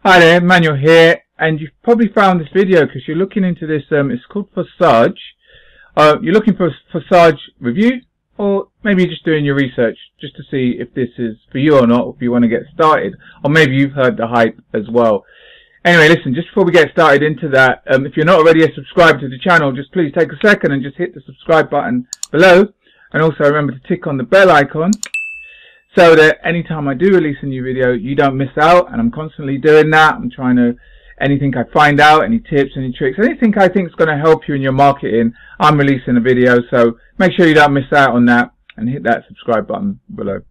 Hi there, Manuel here, and you've probably found this video because you're looking into this, it's called Forsage. You're looking for a Forsage review, or maybe you're just doing your research just to see if this is for you or not, or if you want to get started, or maybe you've heard the hype as well. Anyway, listen, just before we get started into that, if you're not already a subscriber to the channel, just please take a second and just hit the subscribe button below, and also remember to tick on the bell icon, so that anytime I do release a new video, you don't miss out. And I'm constantly doing that. I'm trying to, anything I find out, any tips, any tricks, anything I think is going to help you in your marketing, I'm releasing a video. So make sure you don't miss out on that and hit that subscribe button below.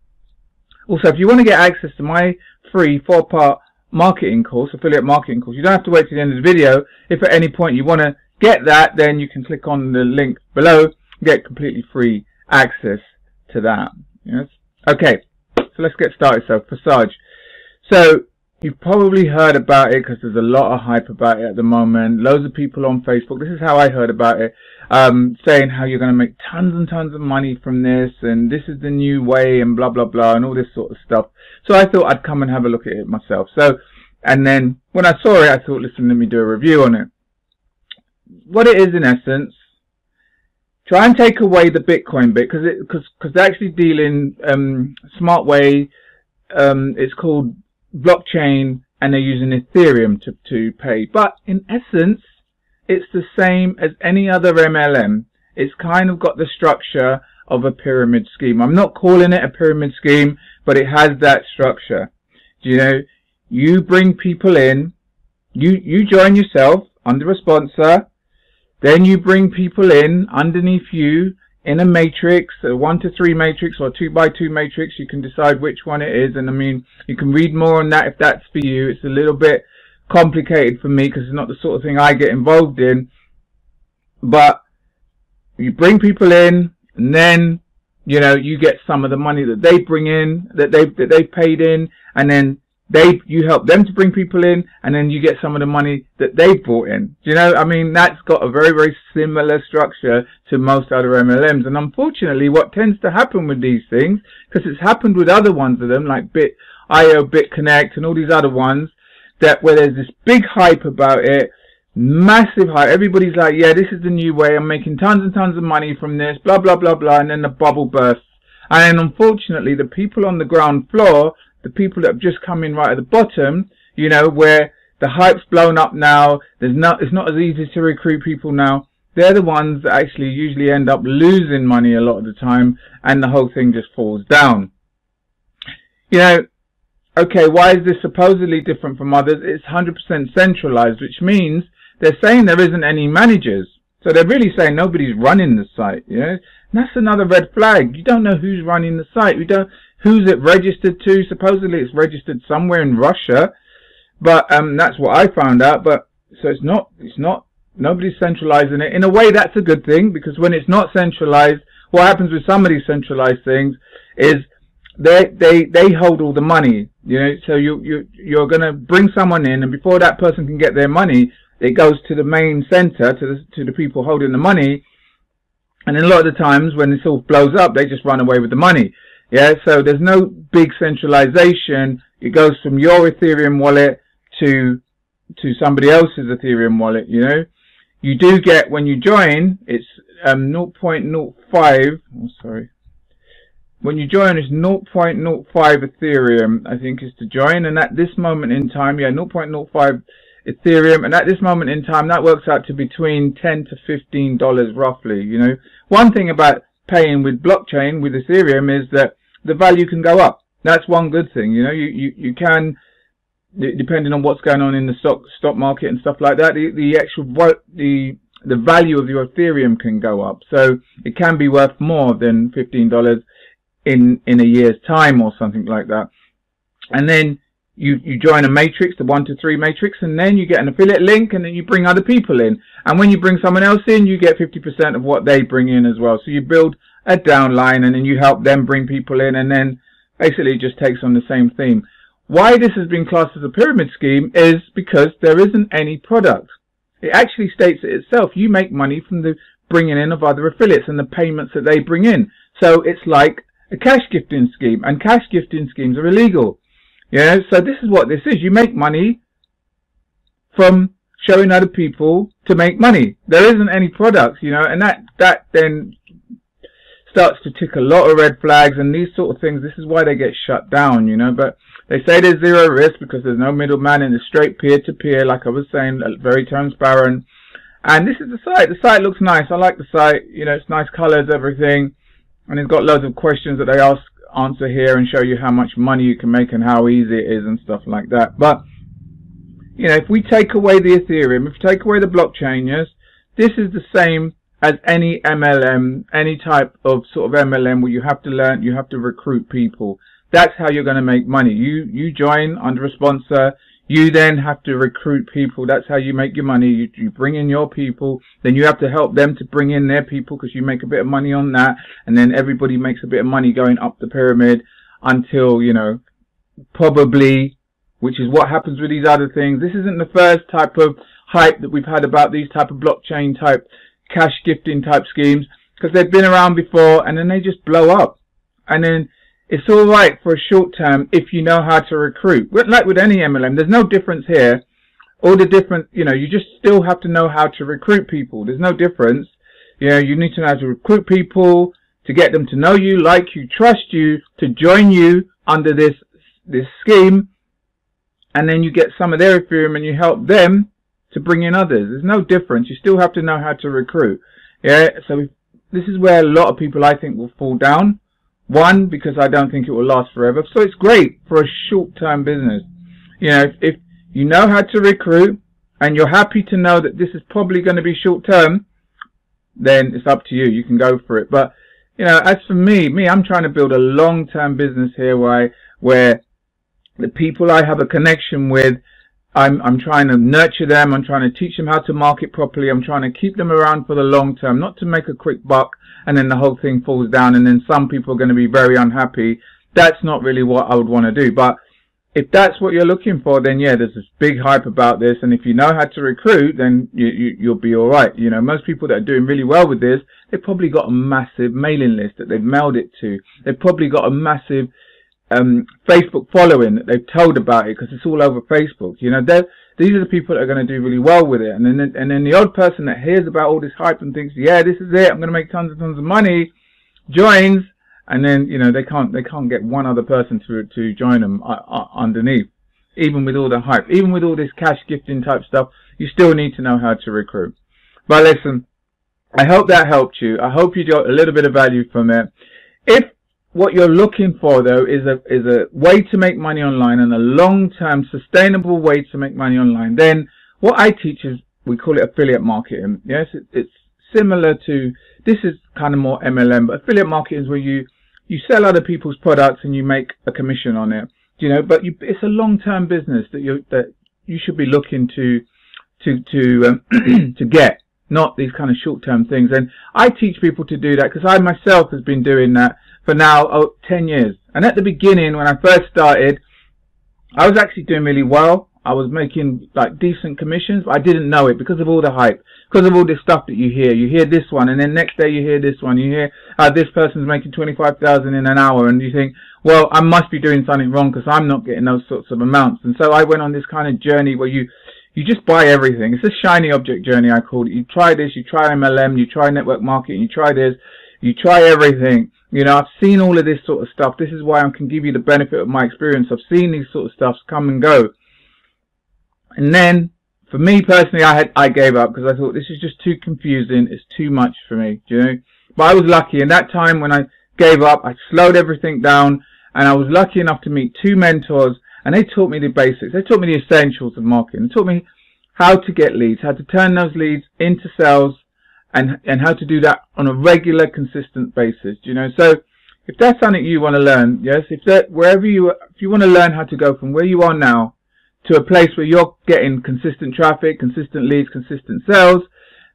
Also, if you want to get access to my free 4-part marketing course, affiliate marketing course, you don't have to wait to the end of the video. If at any point you want to get that, then you can click on the link below and get completely free access to that. Yes. Okay, so let's get started. So, Forsage. So, you've probably heard about it because there's a lot of hype about it at the moment. Loads of people on Facebook, this is how I heard about it, saying how you're going to make tons and tons of money from this, and this is the new way, and blah, blah, blah, and all this sort of stuff. So I thought I'd come and have a look at it myself. So, and then when I saw it, I thought, listen, let me do a review on it. What it is in essence, try and take away the Bitcoin bit because they actually deal in smart way. It's called blockchain, and they're using Ethereum to pay. But in essence, it's the same as any other MLM. It's kind of got the structure of a pyramid scheme. I'm not calling it a pyramid scheme, but it has that structure. You know, you bring people in, you join yourself under a sponsor. Then you bring people in underneath you in a matrix, a 1 to 3 matrix or 2 by 2 matrix. You can decide which one it is, and I mean, you can read more on that if that's for you. It's a little bit complicated for me because it's not the sort of thing I get involved in. But you bring people in, and then you know you get some of the money that they bring in, that they've paid in, and then you help them to bring people in, and then you get some of the money that they've brought in. Do you know? I mean, that's got a very, very similar structure to most other MLMs. And unfortunately, what tends to happen with these things, because it's happened with other ones of them, like BitIO, BitConnect, and all these other ones, that where there's this big hype about it, massive hype. Everybody's like, yeah, this is the new way. I'm making tons and tons of money from this, blah, blah, blah, blah. And then the bubble bursts. And then, unfortunately, the people on the ground floor, the people that have just come in right at the bottom, you know, where the hype's blown up now, it's not as easy to recruit people now. They're the ones that actually usually end up losing money a lot of the time, and the whole thing just falls down. You know, okay, why is this supposedly different from others? It's 100% centralized, which means they're saying there isn't any managers. So they're really saying nobody's running the site, you know. And that's another red flag. You don't know who's running the site. Who's it registered to? Supposedly it's registered somewhere in Russia, but that's what I found out. But so it's not nobody's centralizing it. In a way, that's a good thing, because when it's not centralized, what happens with some of these centralized things is they hold all the money. You know, so you're going to bring someone in, and before that person can get their money, it goes to the main center, to the people holding the money. And then a lot of the times when this all blows up, they just run away with the money. Yeah, so there's no big centralization. It goes from your Ethereum wallet to somebody else's Ethereum wallet, you know. You do get, when you join, it's 0.05, oh, sorry. When you join, it's 0.05 Ethereum, I think, is to join. And at this moment in time, yeah, 0.05 Ethereum. And at this moment in time, that works out to between $10 to $15 roughly, you know. One thing about paying with blockchain, with Ethereum, is that the value can go up. That's one good thing, you know. You can, depending on what's going on in the stock market and stuff like that, the value of your Ethereum can go up. So it can be worth more than $15 in a year's time or something like that. And then you join a matrix, the 1 to 3 matrix, and then you get an affiliate link, and then you bring other people in. And when you bring someone else in, you get 50% of what they bring in as well. So you build a downline, and then you help them bring people in, and then basically it just takes on the same theme. Why this has been classed as a pyramid scheme is because there isn't any product. It actually states it itself. You make money from the bringing in of other affiliates and the payments that they bring in. So it's like a cash gifting scheme, and cash gifting schemes are illegal. Yeah, so this is what this is. You make money from showing other people to make money. There isn't any products, you know, and that then starts to tick a lot of red flags, and these sort of things. This is why they get shut down, you know. But they say there's zero risk because there's no middleman and it's straight peer-to-peer, like I was saying, very transparent. And this is the site. The site looks nice. I like the site. You know, it's nice colors, everything. And it's got loads of questions that they answer here and show you how much money you can make and how easy it is and stuff like that. But, you know, if we take away the Ethereum, if we take away the blockchain, yes, this is the same as any MLM, any type of sort of MLM where you have to learn, you have to recruit people. That's how you're going to make money. You join under a sponsor. You then have to recruit people. That's how you make your money. You bring in your people. Then you have to help them to bring in their people because you make a bit of money on that. And then everybody makes a bit of money going up the pyramid until, you know, probably, which is what happens with these other things. This isn't the first type of hype that we've had about these type of blockchain type cash gifting type schemes, because they've been around before and then they just blow up. And then it's all right for a short term if you know how to recruit. Like with any MLM, there's no difference here. All the different, you know, you just still have to know how to recruit people. There's no difference. You know, you need to know how to recruit people, to get them to know you, like you, trust you, to join you under this scheme. And then you get some of their Ethereum and you help them to bring in others. There's no difference. You still have to know how to recruit. Yeah. So this is where a lot of people, I think, will fall down. One, because I don't think it will last forever. So it's great for a short-term business. You know, if you know how to recruit and you're happy to know that this is probably going to be short-term, then it's up to you. You can go for it. But, you know, as for me, I'm trying to build a long-term business here where the people I have a connection with, I'm trying to nurture them. I'm trying to teach them how to market properly. I'm trying to keep them around for the long term, not to make a quick buck and then the whole thing falls down and then some people are going to be very unhappy. That's not really what I would want to do. But if that's what you're looking for, then yeah, there's this big hype about this. And if you know how to recruit, then you'll be all right. You know, most people that are doing really well with this, they've probably got a massive mailing list that they've mailed it to. They've probably got a massive Facebook following that they've told about it because it's all over Facebook. You know, these are the people that are going to do really well with it. And then the odd person that hears about all this hype and thinks, yeah, this is it, I'm going to make tons and tons of money, joins, and then, you know, they can't get one other person to join them underneath. Even with all the hype, even with all this cash gifting type stuff, you still need to know how to recruit. But listen, I hope that helped you. I hope you got a little bit of value from it. If what you're looking for, though, is a way to make money online and a long-term sustainable way to make money online, then what I teach is, we call it affiliate marketing. Yes, it's similar to, this is kind of more MLM, but affiliate marketing is where you sell other people's products and you make a commission on it. You know, but it's a long-term business that you should be looking to get, not these kind of short-term things. And I teach people to do that because I myself has been doing that for now 10 years. And at the beginning, when I first started, I was actually doing really well. I was making like decent commissions, but I didn't know it because of all the hype, because of all this stuff that you hear. You hear this one, and then next day you hear this one. You hear this person's making 25,000 in an hour, and you think, well, I must be doing something wrong because I'm not getting those sorts of amounts. And so I went on this kind of journey where you just buy everything. It's a shiny object journey, I called it. You try this, you try MLM, you try network marketing, you try this, you try everything. You know, I've seen all of this sort of stuff. This is why I can give you the benefit of my experience. I've seen these sort of stuffs come and go. And then, for me personally, I gave up because I thought this is just too confusing. It's too much for me, do you know? But I was lucky. In that time when I gave up, I slowed everything down, and I was lucky enough to meet 2 mentors, and they taught me the basics. They taught me the essentials of marketing. They taught me how to get leads, how to turn those leads into sales, and how to do that on a regular, consistent basis. You know, so if that's something you want to learn, yes, if you want to learn how to go from where you are now to a place where you're getting consistent traffic, consistent leads, consistent sales,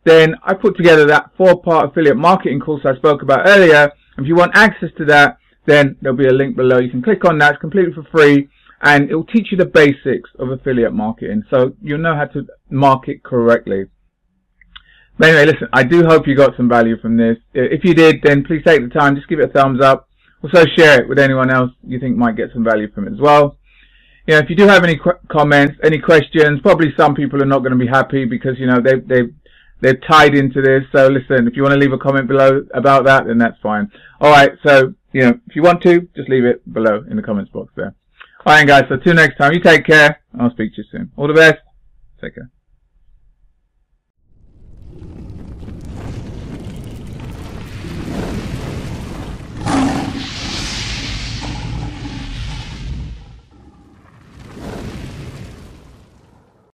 then I put together that 4-part affiliate marketing course I spoke about earlier. If you want access to that, then there'll be a link below. You can click on that. It's completely for free, and it will teach you the basics of affiliate marketing, so you'll know how to market correctly. But anyway, listen, I do hope you got some value from this. If you did, then please take the time, just give it a thumbs up. Also share it with anyone else you think might get some value from it as well. you know, if you do have any comments, any questions, probably some people are not going to be happy because, you know, they're tied into this. So listen, if you want to leave a comment below about that, then that's fine. Alright, so, you know, if you want to, just leave it below in the comments box there. Alright guys, so till next time, you take care. I'll speak to you soon. All the best. Take care.